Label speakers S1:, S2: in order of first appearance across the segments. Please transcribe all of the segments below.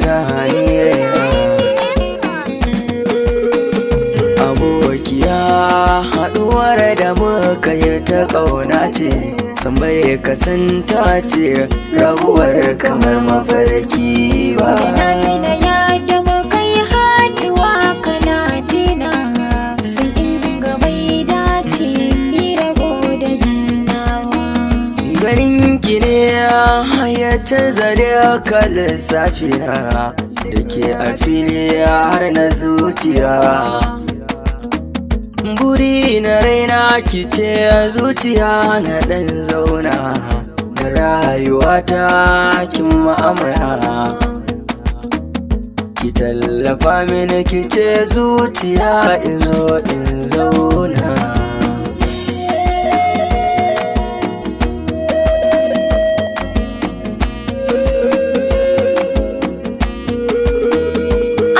S1: tunani abokiya haɗuwar da muka yi ta ƙauna ce san bai kasanta ce rabuwar kamar mafarki ba.
S2: Na tuna yadda muka yi haɗuwa kana jina sai in ga bai dace mi rabo da jinawa.
S1: Ganin ki ne ya canza da lissafina da ke a fili har na zuciya. Buri na raina ki ce zuciya na ɗan zauna da rayuwata kin ma'amala. Ki tallafa mini ki ce zuciya in zo in zauna.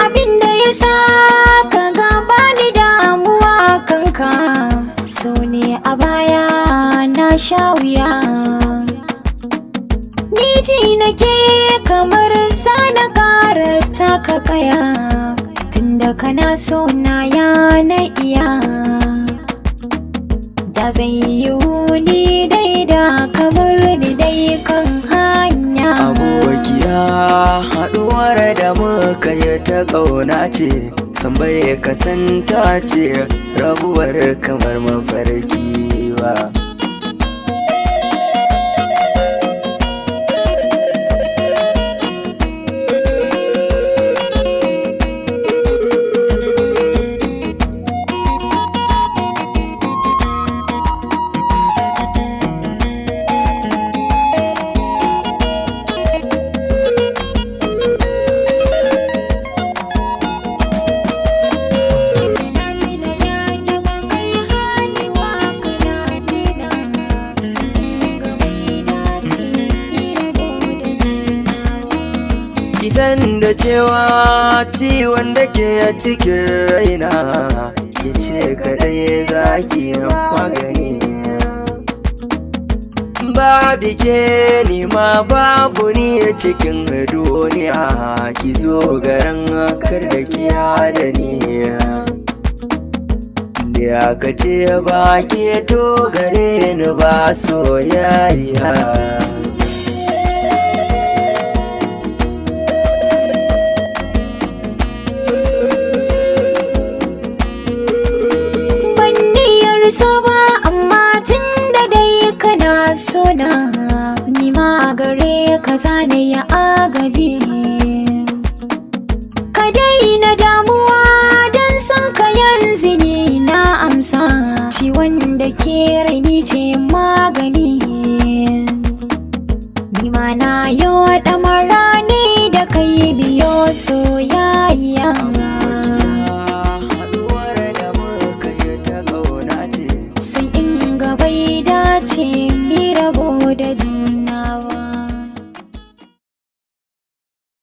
S2: Abinda ya sa ka gaba ni damuwa kanka so ne a baya na sha wuya. Ni ji nake kamar sana ƙara taka kaya tunda kana so na ya na iya. Da zai yiwu ni dai da kamar ni dai kan hanya.
S1: Abokiya haɗuwar da muka yi ta ƙauna ce san bai kasanta ce rabuwar kamar mafarki ba. Kisan da cewa ciwon da ke a cikin raina ki ce kadai zaki magani. Babu ke nima babu ni cikin duniya ki zo garin kar da kiya da ni. Da ka ce ba ke to gare ni ba soyayya.
S2: So ba amma tun da dai kana so na ni ma gare ka zane ya agaji. Ka daina damuwa don san ka yanzu ni na amsa ciwon da ke raini ce magani. Ni ma na yo ɗamara ne da kai biyo soyayya.